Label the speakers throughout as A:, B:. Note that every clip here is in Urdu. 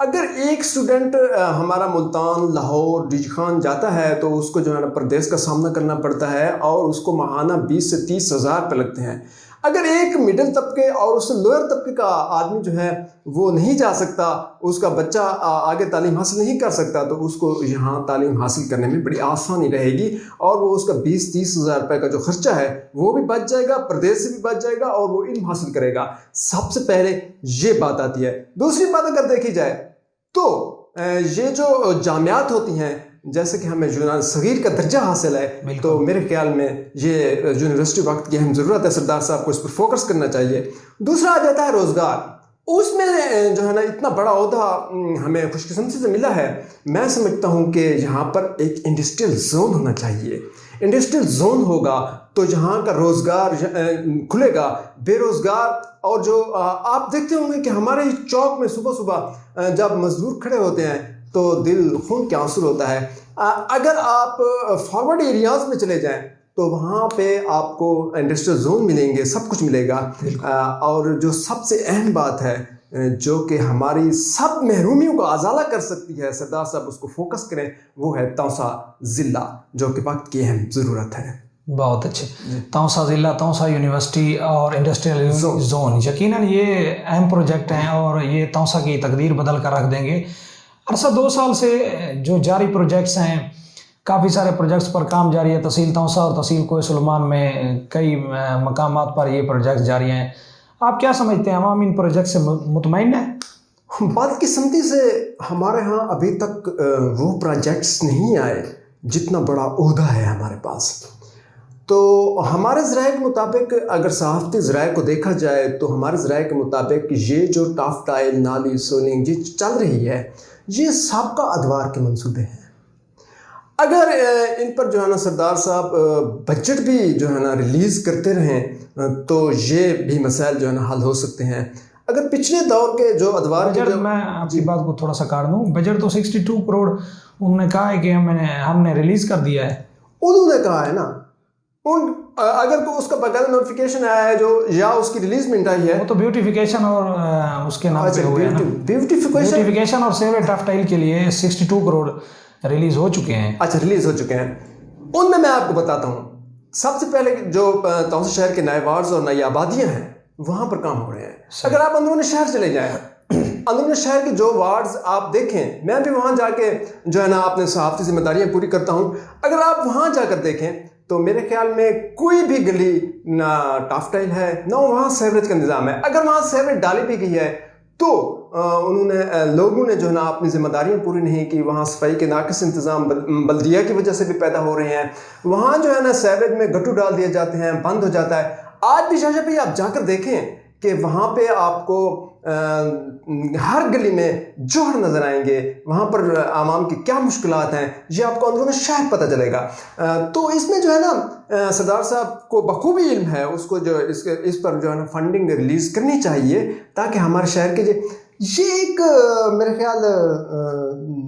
A: اگر ایک اسٹوڈنٹ ہمارا ملتان، لاہور، ڈی جی خان جاتا ہے تو اس کو جو ہے نا پردیس کا سامنا کرنا پڑتا ہے اور اس کو ماہانہ 20 سے 30 ہزار روپے لگتے ہیں۔ اگر ایک مڈل طبقے اور اس سے لوئر طبقے کا آدمی جو ہے وہ نہیں جا سکتا، اس کا بچہ آگے تعلیم حاصل نہیں کر سکتا، تو اس کو یہاں تعلیم حاصل کرنے میں بڑی آسانی رہے گی اور وہ اس کا 20-30 ہزار روپے کا جو خرچہ ہے وہ بھی بچ جائے گا، پردیس سے بھی بچ جائے گا اور وہ علم حاصل کرے گا۔ سب سے پہلے یہ بات آتی ہے۔ دوسری بات اگر دیکھی جائے تو یہ جو جامعات ہوتی ہیں، جیسے کہ ہمیں یونان صغیر کا درجہ حاصل ہے، تو میرے خیال میں یہ یونیورسٹی وقت کی اہم ضرورت ہے، سردار صاحب کو اس پر فوکس کرنا چاہیے۔ دوسرا آ جاتا ہے روزگار۔ اس میں جو ہے نا اتنا بڑا عہدہ ہمیں خوش قسمتی سے ملا ہے، میں سمجھتا ہوں کہ یہاں پر ایک انڈسٹریل زون ہونا چاہیے۔ انڈسٹریل زون ہوگا تو یہاں کا روزگار کھلے گا۔ بے روزگار اور جو آپ دیکھتے ہوں گے کہ ہمارے چوک میں صبح صبح جب مزدور کھڑے ہوتے ہیں تو دل خون کے آنسو ہوتا ہے۔ اگر آپ فارورڈ ایریاز میں چلے جائیں تو وہاں پہ آپ کو انڈسٹریل زون ملیں گے، سب کچھ ملے گا۔ اور جو سب سے اہم بات ہے جو کہ ہماری سب محرومیوں کو ازالہ کر سکتی ہے، سردار صاحب اس کو فوکس کریں، وہ ہے توسا ضلع، جو کہ وقت کی اہم ضرورت ہے۔
B: بہت اچھے۔ توسا ضلع، توسا یونیورسٹی اور انڈسٹریل زون یقیناً یہ اہم پروجیکٹ ہیں اور یہ توسا کی تقدیر بدل کر رکھ دیں گے۔ عرصہ 2 سال سے جو جاری پروجیکٹس ہیں، کافی سارے پروجیکٹس پر کام جاری ہے۔ تحصیل توسا اور تحصیل کوہ سلیمان میں کئی مقامات پر یہ پروجیکٹس جاری ہیں۔ آپ کیا سمجھتے ہیں، عوام ان پروجیکٹ سے مطمئن ہے؟
A: بات قسمتی سے ہمارے ہاں ابھی تک وہ پروجیکٹس نہیں آئے جتنا بڑا عہدہ ہے ہمارے پاس۔ تو ہمارے ذرائع کے مطابق، اگر صحافتی ذرائع کو دیکھا جائے تو ہمارے ذرائع کے مطابق یہ جو ٹاف ٹائل، نالی، سولنگ یہ چل رہی ہے، یہ سابقہ ادوار کے منصوبے ہیں۔ اگر ان پر جو ہے نا سردار صاحب بجٹ بھی جو ہے نا ریلیز کرتے رہیں تو یہ بھی مسائل جو ہے نا حل ہو سکتے ہیں۔ اگر پچھلے دور کے جو ادوار
B: بجٹ، میں آپ کی بات کو تھوڑا سا کاٹ دوں، بجٹ تو 62 کروڑ انہوں نے کہا ہے کہ ہم نے ریلیز کر دیا ہے۔
A: انہوں نے کہا ہے نا، اگر تو اس کا باقاعدہ نوٹیفیکیشن آیا ہے جو یا اس کی ریلیزمنٹ آئی ہے،
B: وہ تو بیوٹیفیکیشن اور اس کے نام پہ ہوئے نا، بیوٹیفیکیشن اور سیوریج ٹاف ٹائل کے لیے 62 کروڑ ریلیز ہو چکے ہیں۔
A: اچھا، ریلیز ہو چکے ہیں۔ ان میں آپ کو بتاتا ہوں، سب سے پہلے جو توسا شہر کے نئے وارڈز اور نئی آبادیاں ہیں وہاں پر کام ہو رہے ہیں۔ اگر آپ اندرون شہر چلے جائیں، اندرون شہر کے جو وارڈز آپ دیکھیں، میں بھی وہاں جا کے جو ہے نا اپنے صحافتی ذمہ داریاں پوری کرتا ہوں، اگر آپ وہاں جا کر دیکھیں تو میرے خیال میں کوئی بھی گلی نہ ٹاف ٹائل ہے، نہ وہاں سیوریج کا نظام ہے۔ اگر وہاں سیوریج ڈالی بھی گئی ہے تو لوگوں نے جو ہے نا اپنی ذمہ داریاں پوری نہیں کی۔ وہاں صفائی کے ناقص انتظام بلدیہ کی وجہ سے بھی پیدا ہو رہے ہیں۔ وہاں جو ہے نا سیوریج میں گٹو ڈال دیے جاتے ہیں، بند ہو جاتا ہے۔ آج بھی شاہ بھائی آپ جا کر دیکھیں کہ وہاں پہ آپ کو ہر گلی میں جوہر نظر آئیں گے، وہاں پر عوام کی کیا مشکلات ہیں یہ آپ کو اندرون شہر پتہ چلے گا۔ تو اس میں جو ہے نا سردار صاحب کو بخوبی علم ہے، اس کو جو اس پر جو ہے نا فنڈنگ ریلیز کرنی چاہیے تاکہ ہمارے شہر کے یہ ایک میرے خیال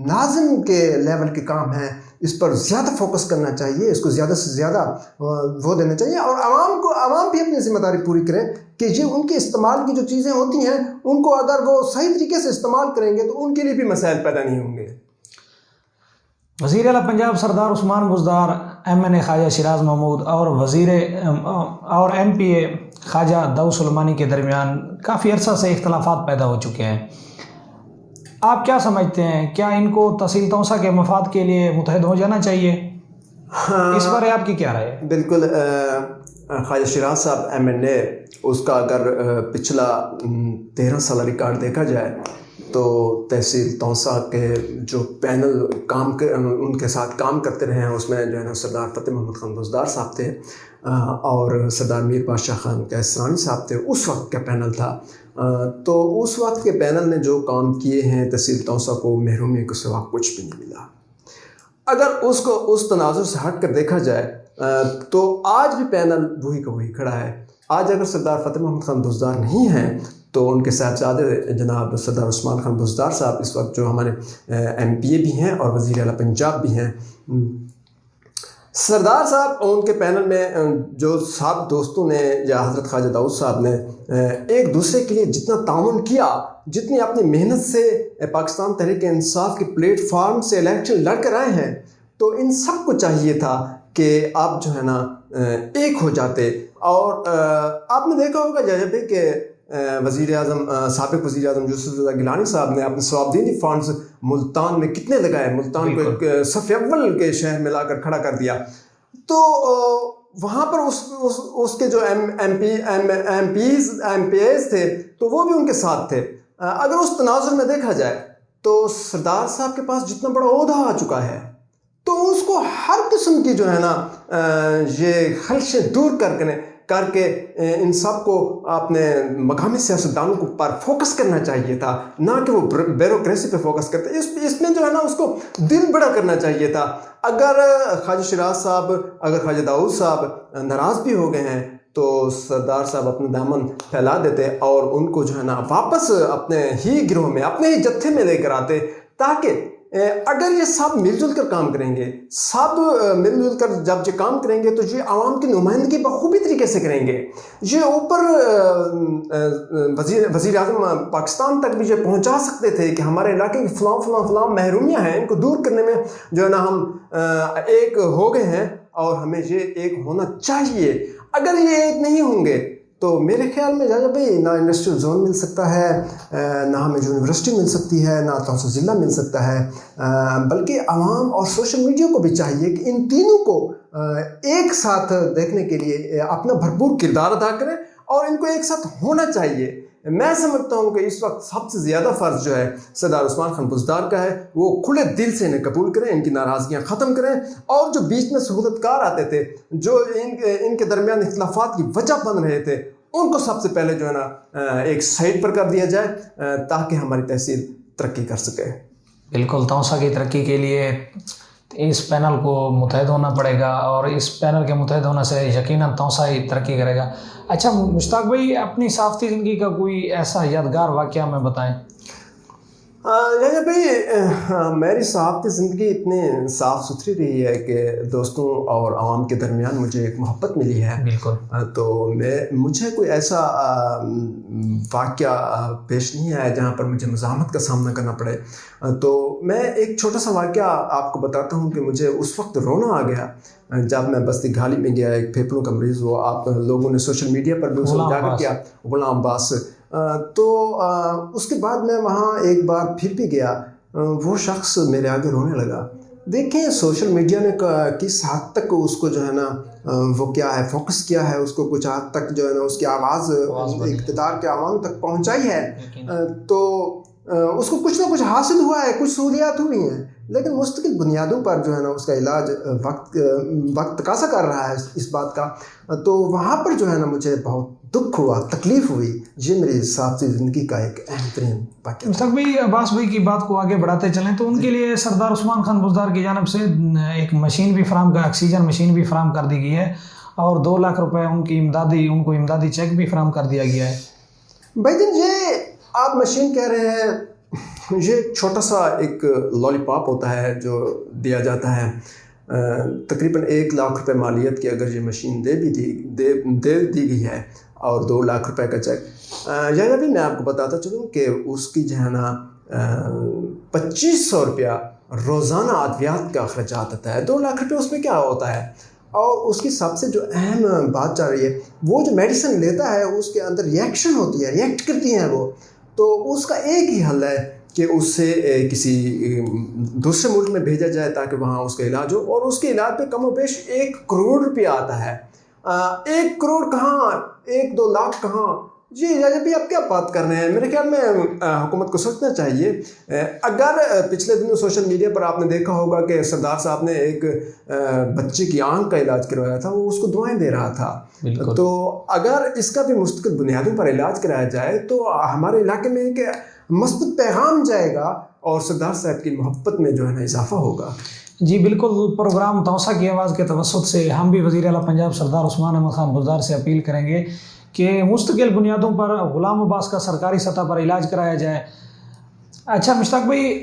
A: ناظم کے لیول کے کام ہے، اس پر زیادہ فوکس کرنا چاہیے، اس کو زیادہ سے زیادہ وہ دینا چاہیے اور عوام بھی اپنی ذمہ داری پوری کریں کہ یہ ان کے استعمال کی جو چیزیں ہوتی ہیں ان کو اگر وہ صحیح طریقے سے استعمال کریں گے تو ان کے لیے بھی مسائل پیدا نہیں ہوں گے۔
B: وزیر اعلیٰ پنجاب سردار عثمان بزدار، MNA خواجہ شیراز محمود اور MPA خواجہ داؤد سلیمانی کے درمیان کافی عرصہ سے اختلافات پیدا ہو چکے ہیں۔ آپ کیا سمجھتے ہیں، کیا ان کو تحصیل توسا کے مفاد کے لیے متحد ہو جانا چاہیے؟ اس بارے آپ کی کیا رائے ہے؟
A: بالکل، خواجہ شیراز صاحب MNA، اس کا اگر پچھلا 13 سالہ ریکارڈ دیکھا جائے تو تحصیل توسا کے جو پینل ان کے ساتھ کام کرتے رہے ہیں، اس میں جو ہے نا سردار فتح محمد خان بزدار صاحب تھے اور سردار میر بادشاہ خان کیسرانی صاحب تھے، اس وقت کا پینل تھا۔ تو اس وقت کے پینل نے جو کام کیے ہیں تحصیل توسا کو محرومی کے سوا کچھ بھی نہیں ملا۔ اگر اس کو اس تناظر سے ہٹ کر دیکھا جائے تو آج بھی پینل وہی کا وہی کھڑا ہے۔ آج اگر سردار فتح محمد خان بزدار نہیں ہیں تو ان کے صاحبزادے جناب سردار عثمان خان بزدار صاحب اس وقت جو ہمارے MPA بھی ہیں اور وزیر اعلیٰ پنجاب بھی ہیں۔ سردار صاحب ان کے پینل میں جو سات دوستوں نے یا حضرت خواجہ داؤد صاحب نے ایک دوسرے کے لیے جتنا تعاون کیا، جتنی اپنی محنت سے پاکستان تحریک انصاف کے پلیٹ فارم سے الیکشن لڑ کر آئے ہیں، تو ان سب کو چاہیے تھا کہ آپ جو ہے نا ایک ہو جاتے. اور آپ نے دیکھا ہوگا جب کہ وزیر اعظم سابق وزیر اعظم یوسف رضا گیلانی صاحب نے اپنے ثوابدینی فنڈز ملتان میں کتنے لگائے، ملتان کو ایک صف اول کے شہر میں لا کر کھڑا کر دیا. تو وہاں پر اس کے جو ایم پی ایز تھے تو وہ بھی ان کے ساتھ تھے. اگر اس تناظر میں دیکھا جائے تو سردار صاحب کے پاس جتنا بڑا عہدہ آ چکا ہے تو اس کو ہر قسم کی جو ہے نا یہ خلشیں دور کر کے ان سب کو اپنے مقامی سیاستدانوں کو پر فوکس کرنا چاہیے تھا، نہ کہ وہ بیوروکریسی پہ فوکس کرتے. اس میں جو ہے نا اس کو دل بڑا کرنا چاہیے تھا. اگر خواجہ شیراز صاحب، اگر خواجہ داؤد صاحب ناراض بھی ہو گئے ہیں تو سردار صاحب اپنے دامن پھیلا دیتے اور ان کو جو ہے نا واپس اپنے ہی گروہ میں، اپنے ہی جتھے میں لے کر آتے، تاکہ اگر یہ سب مل جل کر کام کریں گے، سب مل جل کر جب یہ کام کریں گے تو یہ عوام کی نمائندگی بخوبی طریقے سے کریں گے. یہ اوپر وزیر اعظم پاکستان تک بھی یہ پہنچا سکتے تھے کہ ہمارے علاقے کی فلاں محرومیاں ہیں، ان کو دور کرنے میں جو ہے نا ہم ایک ہو گئے ہیں اور ہمیں یہ ایک ہونا چاہیے. اگر یہ ایک نہیں ہوں گے تو میرے خیال میں جاجا بھائی نہ انڈسٹریل زون مل سکتا ہے، نہ ہمیں یونیورسٹی مل سکتی ہے، نہ توسع ضلع مل سکتا ہے. بلکہ عوام اور سوشل میڈیا کو بھی چاہیے کہ ان تینوں کو ایک ساتھ دیکھنے کے لیے اپنا بھرپور کردار ادا کریں اور ان کو ایک ساتھ ہونا چاہیے. میں سمجھتا ہوں کہ اس وقت سب سے زیادہ فرض جو ہے سردار عثمان خان بزدار کا ہے، وہ کھلے دل سے انہیں قبول کریں، ان کی ناراضگیاں ختم کریں، اور جو بیچ میں سہولت کار آتے تھے، جو ان کے درمیان اختلافات کی وجہ بن رہے تھے، ان کو سب سے پہلے جو ہے نا ایک سائڈ پر کر دیا جائے تاکہ ہماری تحصیل ترقی کر سکے.
B: بالکل، توسا کی ترقی کے لیے اس پینل کو متحد ہونا پڑے گا اور اس پینل کے متحد ہونے سے یقیناً توسا ہی ترقی کرے گا. اچھا مشتاق بھائی، اپنی صحافتی زندگی کا کوئی ایسا یادگار واقعہ میں بتائیں.
A: بھائی میری صحافتی زندگی اتنی صاف ستھری رہی ہے کہ دوستوں اور عوام کے درمیان مجھے ایک محبت ملی ہے.
B: بالکل.
A: تو مجھے کوئی ایسا واقعہ پیش نہیں آیا جہاں پر مجھے مزاحمت کا سامنا کرنا پڑے. تو میں ایک چھوٹا سا واقعہ آپ کو بتاتا ہوں کہ مجھے اس وقت رونا آ گیا جب میں بستی گھالی میں گیا. ایک پھیپھڑوں کا مریض، وہ آپ لوگوں نے سوشل میڈیا پر بھی اسے اجاگر کیا، غلام عباس. تو اس کے بعد میں وہاں ایک بار پھر بھی گیا. وہ شخص میرے آگے رونے لگا. دیکھیں سوشل میڈیا نے کس حد تک اس کو جو ہے نا وہ کیا ہے فوکس کیا ہے، اس کو کچھ حد تک جو ہے نا اس کی آواز اقتدار کے عوام تک پہنچائی ہے. تو اس کو کچھ نہ کچھ حاصل ہوا ہے، کچھ سہولیات ہوئی ہیں، لیکن مستقل بنیادوں پر جو ہے نا اس کا علاج وقت تقاضا کر رہا ہے اس بات کا. تو وہاں پر جو ہے نا مجھے بہت دکھ ہوا، تکلیف ہوئی. یہ میری صحافتی زندگی کا ایک اہم ترین واقعہ.
B: مشتاق بھائی، عباس بھائی کی بات کو آگے بڑھاتے چلیں تو ان کے لیے سردار عثمان خان بزدار کی جانب سے ایک مشین بھی آکسیجن مشین بھی فراہم کر دی گئی ہے اور 2 لاکھ روپے ان کو امدادی چیک بھی فراہم کر دیا گیا ہے.
A: بھائی جان، یہ آپ مشین کہہ رہے ہیں، یہ چھوٹا سا ایک لالی پاپ ہوتا ہے جو دیا جاتا ہے. تقریباً 1 لاکھ روپے مالیت کی اگر یہ مشین دے دی گئی ہے اور 2 لاکھ روپے کا چیک. یا بھی میں آپ کو بتاتا چلوں کہ اس کی جو ہے نا 2500 روپیہ روزانہ ادویات کا اخراجات آتا ہے. 2 لاکھ روپے اس میں کیا ہوتا ہے؟ اور اس کی سب سے جو اہم بات چل رہی ہے، وہ جو میڈیسن لیتا ہے اس کے اندر ریئیکشن ہوتی ہے، ریئیکٹ کرتی ہیں وہ. تو اس کا ایک ہی حل ہے کہ اس سے کسی دوسرے ملک میں بھیجا جائے تاکہ وہاں اس کا علاج ہو، اور اس کے علاج پہ کم و بیش 1 کروڑ روپیہ آتا ہے. 1 کروڑ کہاں، 1-2 لاکھ کہاں؟ جی بھی آپ کیا بات کر رہے ہیں؟ میرے خیال میں حکومت کو سوچنا چاہیے. اگر پچھلے دنوں سوشل میڈیا پر آپ نے دیکھا ہوگا کہ سردار صاحب نے ایک بچے کی آنکھ کا علاج کروایا تھا، وہ اس کو دعائیں دے رہا تھا. تو اگر اس کا بھی مستقل بنیادوں پر علاج کرایا جائے تو ہمارے علاقے میں ایک مثبت پیغام جائے گا اور سردار صاحب کی محبت میں جو ہے نا اضافہ ہوگا.
B: جی بالکل. پروگرام توسا کی آواز کے توسط سے ہم بھی وزیر اعلیٰ پنجاب سردار عثمان احمد خان بزدار سے اپیل کریں گے کہ مستقل بنیادوں پر غلام عباس کا سرکاری سطح پر علاج کرایا جائے. اچھا مشتاق بھائی،